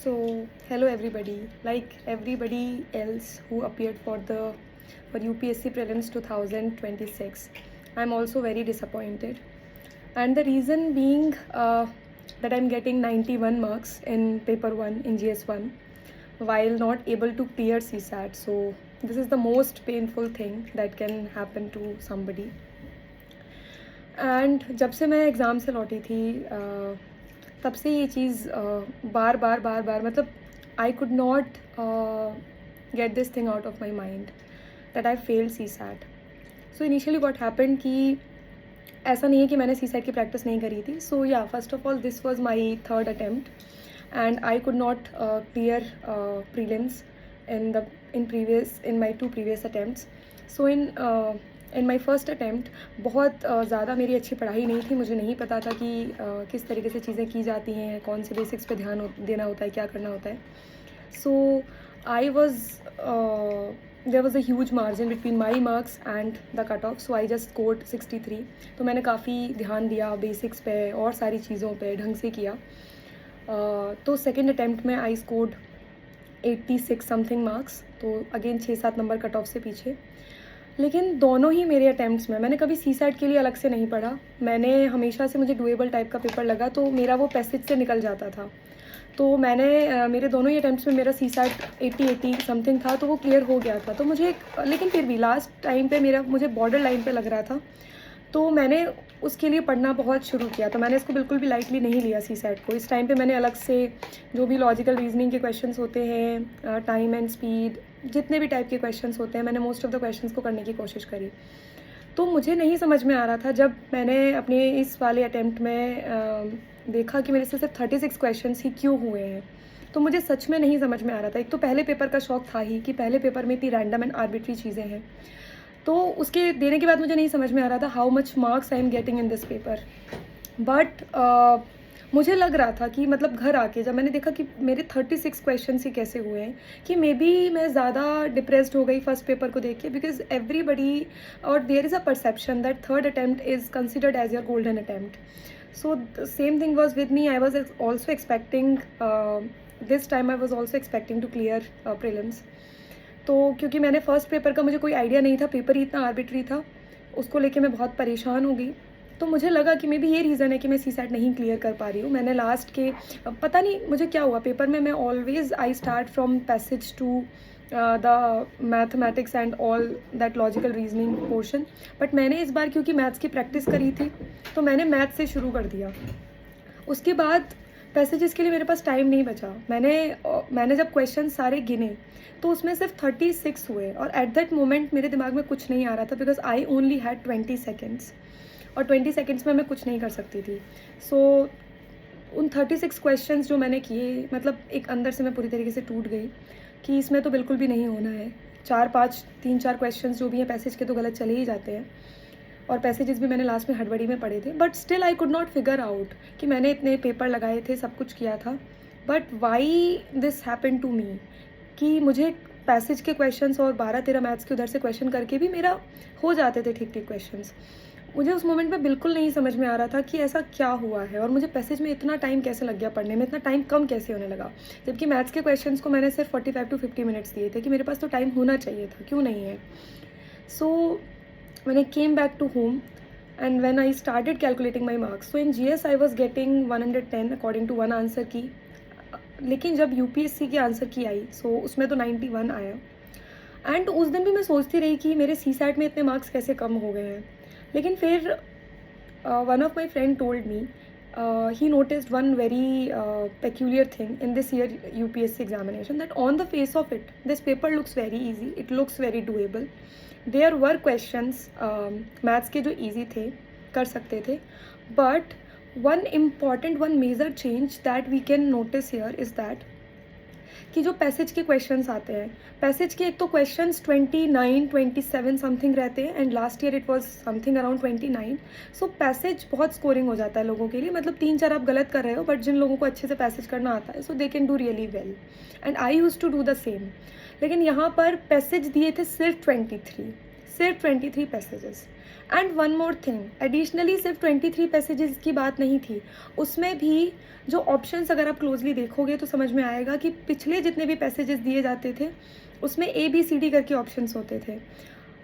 So, hello everybody. Like everybody else who appeared for UPSC Prelims 2026, I'm also very disappointed. And the reason being that I'm getting 91 marks in paper 1 in GS1 while not able to clear CSAT. So, this is the most painful thing that can happen to somebody. And जब से मैं exam से लौटी थी तब से ये चीज़ बार बार बार बार मतलब I could not get this thing out of my mind that I failed CSAT. So initially what happened कि ऐसा नहीं है कि मैंने सी सैट की प्रैक्टिस नहीं करी थी. सो या first of all this was my third attempt and I could not clear prelims in my two previous attempts. So in my first attempt बहुत ज़्यादा मेरी अच्छी पढ़ाई नहीं थी. मुझे नहीं पता था कि किस तरीके से चीज़ें की जाती हैं, कौन से बेसिक्स पे ध्यान देना होता है, क्या करना होता है. So I was there was a huge margin between my marks and the cut off. So I just scored 63. तो मैंने काफ़ी ध्यान दिया बेसिक्स पे और सारी चीज़ों पे ढंग से किया. तो सेकेंड अटैम्प्ट में आई स्कोर्ड 86 समथिंग मार्क्स. तो अगेन 6-7 नंबर कट ऑफ से पीछे. लेकिन दोनों ही मेरे अटैम्प्ट्स में मैंने कभी सी सैट के लिए अलग से नहीं पढ़ा. मैंने हमेशा से मुझे डुएबल टाइप का पेपर लगा तो मेरा वो पैसेज से निकल जाता था. तो मैंने मेरे दोनों ही अटैम्प्ट्स में मेरा सी सैट 80 समथिंग था तो वो क्लियर हो गया था. तो मुझे लेकिन फिर भी लास्ट टाइम पे मुझे बॉर्डर लाइन पे लग रहा था. तो मैंने उसके लिए पढ़ना बहुत शुरू किया. तो मैंने इसको बिल्कुल भी लाइटली नहीं लिया सी सैट को. इस टाइम पे मैंने अलग से जो भी लॉजिकल रीजनिंग के क्वेश्चंस होते हैं, टाइम एंड स्पीड, जितने भी टाइप के क्वेश्चंस होते हैं, मैंने मोस्ट ऑफ द क्वेश्चंस को करने की कोशिश करी. तो मुझे नहीं समझ में आ रहा था जब मैंने अपने इस वाले अटैम्प्ट में देखा कि मेरे से सिर्फ 36 क्वेश्चंस ही क्यों हुए हैं. तो मुझे सच में नहीं समझ में आ रहा था. एक तो पहले पेपर का शौक था ही कि पहले पेपर में इतनी रैंडम एंड आर्बिट्री चीज़ें हैं. तो उसके देने के बाद मुझे नहीं समझ में आ रहा था how much marks I am getting in this paper. But मुझे लग रहा था कि मतलब घर आके जब मैंने देखा कि मेरे 36 क्वेश्चन ही कैसे हुए हैं कि मे बी मैं ज़्यादा डिप्रेस्ड हो गई फर्स्ट पेपर को देख के. बिकॉज एवरीबडी और there is a perception that third attempt is considered as your golden attempt. So same thing was with me. I was also expecting this time I was also expecting to clear prelims. तो क्योंकि मैंने first paper का मुझे कोई idea नहीं था, paper ही इतना arbitrary था, उसको लेके मैं बहुत परेशान हो गई. तो मुझे लगा कि मे बी ये रीज़न है कि मैं सी सैट नहीं क्लियर कर पा रही हूँ. मैंने लास्ट के पता नहीं मुझे क्या हुआ पेपर में, मैं always I start from passage to the mathematics and all that logical reasoning portion. But मैंने इस बार क्योंकि मैथ्स की प्रैक्टिस करी थी तो मैंने मैथ्स से शुरू कर दिया. उसके बाद पैसेजेस के लिए मेरे पास टाइम नहीं बचा. मैंने जब क्वेश्चन सारे गिने तो उसमें सिर्फ 36 हुए और एट दैट मोमेंट मेरे दिमाग में कुछ नहीं आ रहा था because I only had 20 seconds और 20 सेकेंड्स में मैं कुछ नहीं कर सकती थी. सो उन 36 क्वेश्चंस जो मैंने किए मतलब एक अंदर से मैं पूरी तरीके से टूट गई कि इसमें तो बिल्कुल भी नहीं होना है. 3-4 क्वेश्चंस जो भी हैं पैसेज के तो गलत चले ही जाते हैं और पैसेजेस भी मैंने लास्ट में हड़बड़ी में पढ़े थे. But still I could not figure out कि मैंने इतने पेपर लगाए थे, सब कुछ किया था, but why this happen to me कि मुझे पैसेज के क्वेश्चंस और 12-13 मैथ्स के उधर से क्वेश्चन करके भी मेरा हो जाते थे ठीक ठीक क्वेश्चंस. मुझे उस मोमेंट में बिल्कुल नहीं समझ में आ रहा था कि ऐसा क्या हुआ है और मुझे पैसेज में इतना टाइम कैसे लग गया पढ़ने में, इतना टाइम कम कैसे होने लगा. जबकि मैथ्स के क्वेश्चंस को मैंने सिर्फ 45 to 50 मिनट्स दिए थे कि मेरे पास तो टाइम होना चाहिए था, क्यों नहीं है. सो when I came back to home and when I started calculating my marks, so in GS I was getting 110 according to one answer की. लेकिन जब UPSC की आंसर की आई सो उसमें तो 91 आया. एंड उस दिन भी मैं सोचती रही कि मेरे सी सैट में इतने मार्क्स कैसे कम हो गए हैं. लेकिन फिर one of my friend told me he noticed one very peculiar thing in this year UPSC examination, that on the face of it this paper looks very easy, it looks very doable. There were questions maths के जो easy थे, कर सकते थे, but one major change that we can notice here is that कि जो passage के questions आते हैं, पैसेज के एक तो क्वेश्चंस 29-27 समथिंग रहते हैं and last year it was something around 29. So passage बहुत स्कोरिंग हो जाता है लोगों के लिए. मतलब 3-4 आप गलत कर रहे हो बट जिन लोगों को अच्छे से पैसेज करना आता है so they can do really well and I use to do the same. लेकिन यहाँ पर पैसेज दिए थे सिर्फ 23 passages and one more thing, additionally सिर्फ 23 पैसेजेस की बात नहीं थी, उसमें भी जो ऑप्शंस अगर आप क्लोजली देखोगे तो समझ में आएगा कि पिछले जितने भी पैसेजेस दिए जाते थे उसमें ABCD करके ऑप्शंस होते थे,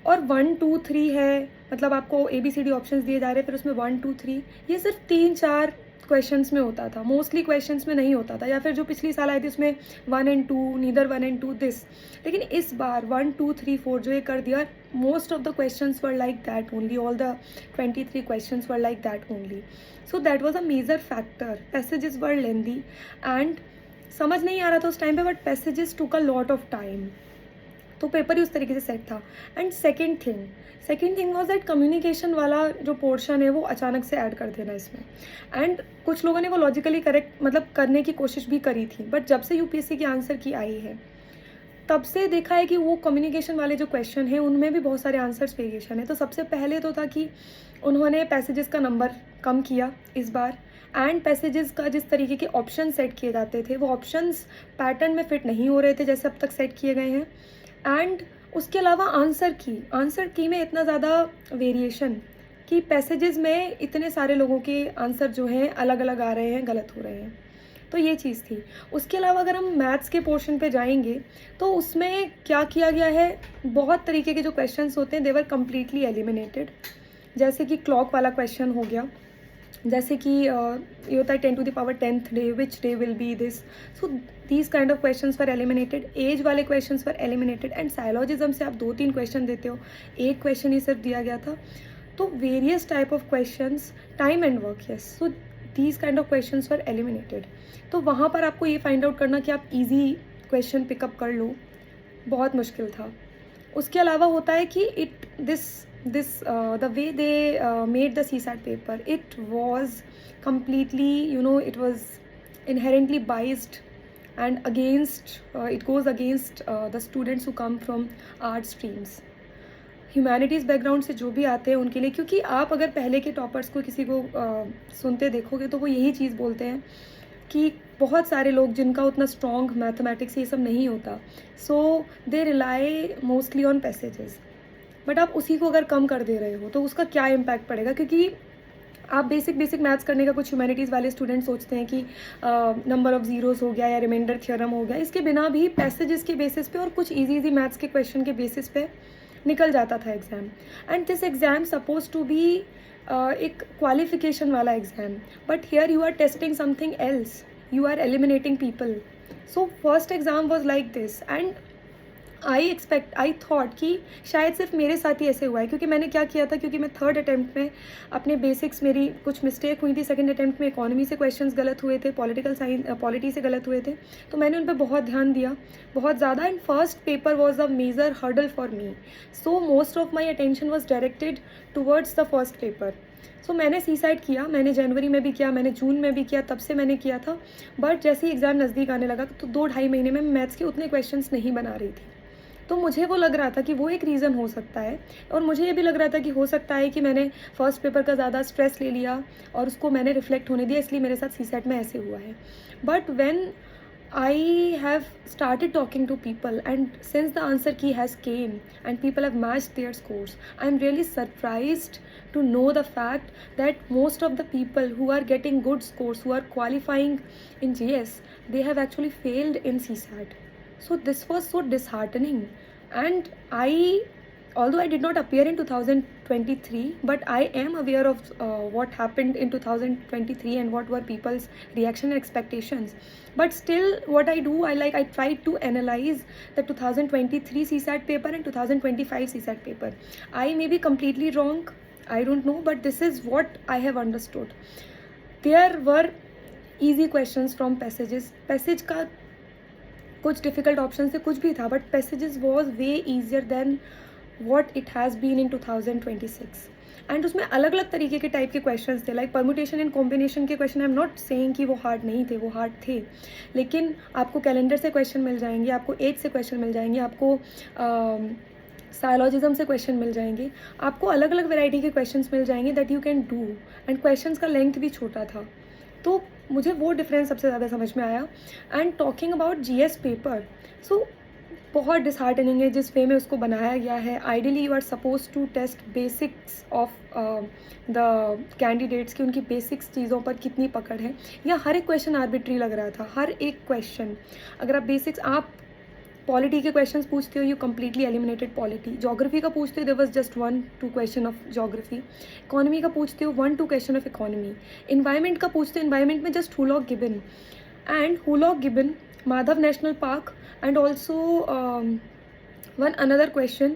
और 1 2 3 है, मतलब आपको ABCD ऑप्शंस दिए जा रहे हैं, फिर उसमें 1 2 3 ये सिर्फ 3-4 क्वेश्चंस में होता था, मोस्टली क्वेश्चंस में नहीं होता था, या फिर जो पिछली साल आई थी उसमें 1 and 2, नीदर 1 and 2 दिस। लेकिन इस बार 1 2 3 4 जो ये कर दिया, most of the questions were like that only, all the 23 questions were like that only. So that was a major factor. Passages were lengthy and समझ नहीं आ रहा था उस टाइम पे, but passages took a lot of time, तो paper ही उस तरीके से सेट था। And second thing was that communication वाला जो पोर्शन है वो अचानक से ऐड कर देना इसमें। एंड कुछ लोगों ने वो लॉजिकली करेक्ट मतलब करने की कोशिश भी करी थी, बट जब से UPSC की आंसर की आई है तब से देखा है कि वो कम्युनिकेशन वाले जो क्वेश्चन है उनमें भी बहुत सारे आंसर्स वेरिएशन है। तो सबसे पहले तो था कि उन्होंने पैसेजेस का नंबर कम किया इस बार, एंड पैसेजेस का जिस तरीके के ऑप्शन सेट किए जाते थे वो ऑप्शंस पैटर्न में फिट नहीं हो रहे थे जैसे अब तक सेट किए गए हैं। एंड उसके अलावा आंसर की में इतना ज़्यादा वेरिएशन कि पैसेजेस में इतने सारे लोगों के आंसर जो हैं अलग अलग आ रहे हैं, गलत हो रहे हैं, तो ये चीज़ थी। उसके अलावा अगर हम मैथ्स के पोर्शन पे जाएंगे तो उसमें क्या किया गया है, बहुत तरीके के जो क्वेश्चंस होते हैं दे वर कम्प्लीटली एलिमिनेटेड। जैसे कि क्लॉक वाला क्वेश्चन हो गया, जैसे कि ये होता है 10 to the power 10th day, which day will be this, so these kind of questions for eliminated. Age वाले questions for eliminated. And syllogism से आप 2-3 क्वेश्चन देते हो, एक क्वेश्चन ही सिर्फ दिया गया था। तो various type of questions, time and work, yes, so these kind of questions for eliminated. तो वहाँ पर आपको ये फाइंड आउट करना कि आप ईजी क्वेश्चन पिकअप कर लो, बहुत मुश्किल था। उसके अलावा होता है कि the way they made the CSAT paper, it was completely, it was inherently biased and it goes against the students who come from art streams, humanities background से जो भी आते हैं उनके लिए। क्योंकि आप अगर पहले के टॉपर्स को किसी को सुनते देखोगे तो वो यही चीज़ बोलते हैं कि बहुत सारे लोग जिनका उतना स्ट्रॉन्ग मैथमेटिक्स ये सब नहीं होता, so they rely mostly on passages. But आप उसी को अगर कम कर दे रहे हो तो उसका क्या इम्पैक्ट पड़ेगा, क्योंकि आप बेसिक मैथ्स करने का कुछ ह्यूमैनिटीज़ वाले स्टूडेंट सोचते हैं कि नंबर ऑफ ज़ीरोज़ हो गया या रिमाइंडर थ्योरम हो गया, इसके बिना भी पैसेजेस के बेसिस पे और कुछ इजी मैथ्स के क्वेश्चन के बेसिस पे निकल जाता था exam. And this exam suppose to be एक क्वालिफिकेशन वाला exam, but here you are testing something else, you are eliminating people. So first exam was like this and I thought कि शायद सिर्फ मेरे साथ ही ऐसे हुआ है, क्योंकि मैंने क्या किया था, क्योंकि मैं थर्ड अटैम्प्ट में अपने बेसिक्स, मेरी कुछ मिस्टेक हुई थी, सेकंड अटैम्प्ट में इकोनॉमी से क्वेश्चंस गलत हुए थे, पॉलिटी से गलत हुए थे, तो मैंने उन पर बहुत ध्यान दिया, बहुत ज़्यादा। And first paper was a major hurdle for me, so most of my attention was directed towards the first paper. So मैंने CSAT किया, मैंने जनवरी में भी किया, मैंने जून में भी किया, तब से मैंने किया था। बट जैसे ही एग्ज़ाम नज़दीक आने लगा तो 2-2.5 महीने में मैथ्स के उतने क्वेश्चंस नहीं बना रही थी। तो मुझे वो लग रहा था कि वो एक रीज़न हो सकता है, और मुझे ये भी लग रहा था कि हो सकता है कि मैंने फर्स्ट पेपर का ज़्यादा स्ट्रेस ले लिया और उसको मैंने रिफ्लेक्ट होने दिया, इसलिए मेरे साथ CSAT में ऐसे हुआ है। But when I have started talking to people, and since the answer key has came and people have matched their scores, I'm really surprised to know the fact that most of the people who are getting good scores, who are qualifying in GS, they have actually failed in CSAT. So this was so disheartening, and although I did not appear in 2023, but I am aware of what happened in 2023 and what were people's reaction and expectations. But still, what I do, I try to analyze the 2023 CSAT paper and 2025 CSAT paper. I may be completely wrong, I don't know, but this is what I have understood. There were easy questions from passages. Passage का कुछ difficult option थे, कुछ भी था, but passages was way easier than what it has been in 2026। And उसमें अलग अलग तरीके के टाइप के क्वेश्चंस थे, लाइक परम्यूटेशन एंड कॉम्बिनेशन के question. I am not saying कि वो हार्ड नहीं थे, वो हार्ड थे, लेकिन आपको कैलेंडर से क्वेश्चन मिल जाएंगे, आपको एज से क्वेश्चन मिल जाएंगे, आपको साइलॉजिज्म से क्वेश्चन मिल जाएंगे, आपको अलग अलग वेराइटी के क्वेश्चंस मिल जाएंगे that you can do. And questions का लेंथ भी छोटा था, तो मुझे वो डिफरेंस सबसे ज़्यादा समझ में आया। And talking about GS paper, so बहुत डिसहार्टनिंग है जिस वे में उसको बनाया गया है. Ideally you are suppose to test basics of the candidates की उनकी बेसिक्स चीज़ों पर कितनी पकड़ है. या हर एक क्वेश्चन आर्बिट्री लग रहा था, हर एक क्वेश्चन. अगर आप बेसिक्स, आप पॉलिटी के क्वेश्चंस पूछते हो, you completely eliminated polity. Geography का पूछते हो, there was just 1-2 question of geography. Economy का पूछते हो, 1-2 क्वेश्चन ऑफ इकोनॉमी. इन्वायरमेंट का पूछते हो, इन्वायरमेंट में just hoolock gibbon and Hulok Gibbon, Madhav National Park, and also one another question.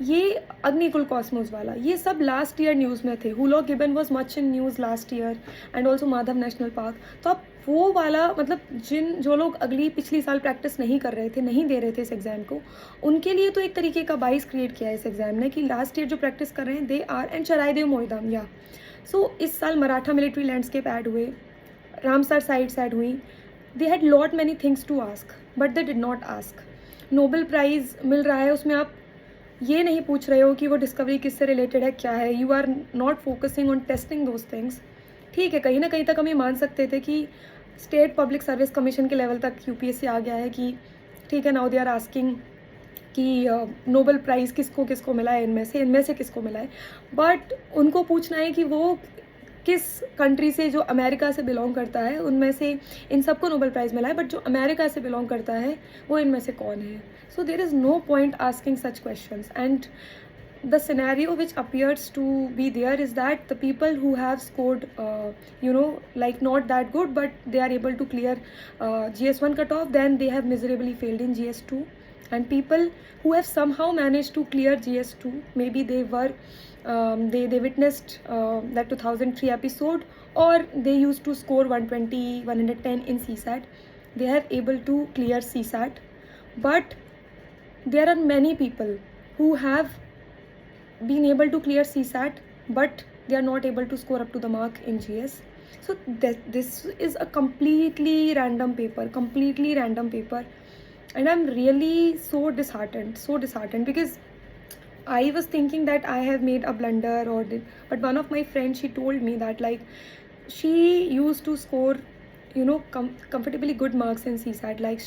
ये अग्निकुल कॉस्मोस वाला, ये सब लास्ट ईयर न्यूज़ में थे. Hoolock gibbon was much in news last year and also Madhav national park. तो आप वो वाला, मतलब जो लोग पिछली साल प्रैक्टिस नहीं कर रहे थे, नहीं दे रहे थे इस एग्ज़ाम को, उनके लिए तो एक तरीके का बाइस क्रिएट किया है इस एग्ज़ाम ने कि लास्ट ईयर जो प्रैक्टिस कर रहे हैं they are. And Charaideo Moidam, या सो इस साल मराठा मिलिट्री लैंडस्केप ऐड हुए, रामसर साइट्स ऐड हुई. They had lot many things to ask, but they did not ask. Nobel prize मिल रहा है, उसमें आप ये नहीं पूछ रहे हो कि वो डिस्कवरी किससे रिलेटेड है, क्या है. You are not focusing on testing those things. ठीक है, कहीं ना कहीं तक हम ये मान सकते थे कि स्टेट पब्लिक सर्विस कमीशन के लेवल तक यूपीएससी आ गया है कि ठीक है, नाउ दे आर आस्किंग कि नोबेल प्राइज़ किसको किसको मिला है, इनमें से किसको मिला है. बट उनको पूछना है कि वो किस कंट्री से, जो अमेरिका से बिलोंग करता है, उनमें से इन सबको नोबेल प्राइज़ मिला है, बट जो अमेरिका से बिलोंग करता है वो इनमें से कौन है. So there is no point asking such questions. And the scenario which appears to be there is that the people who have scored like not that good, but they are able to clear GS1 cutoff, then they have miserably failed in GS2. And people who have somehow managed to clear GS2, maybe they were they witnessed that 2003 episode, or they used to score 120 110 in CSAT, they are able to clear CSAT. But there are many people who have been able to clear CSAT, but they are not able to score up to the mark in GS. So this is a completely random paper, and I'm really so disheartened because I was thinking that I have made a blunder but one of my friends, she told me that like she used to score comfortably good marks in CSAT. Like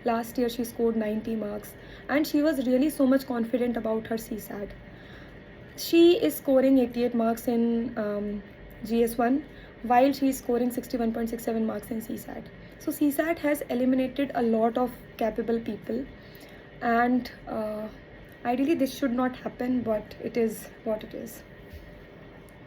last year she scored 90 marks and she was really so much confident about her CSAT. She is scoring 88 marks in GS1 while she is scoring 61.67 marks in CSAT. So CSAT has eliminated a lot of capable people, and ideally this should not happen, but it is what it is.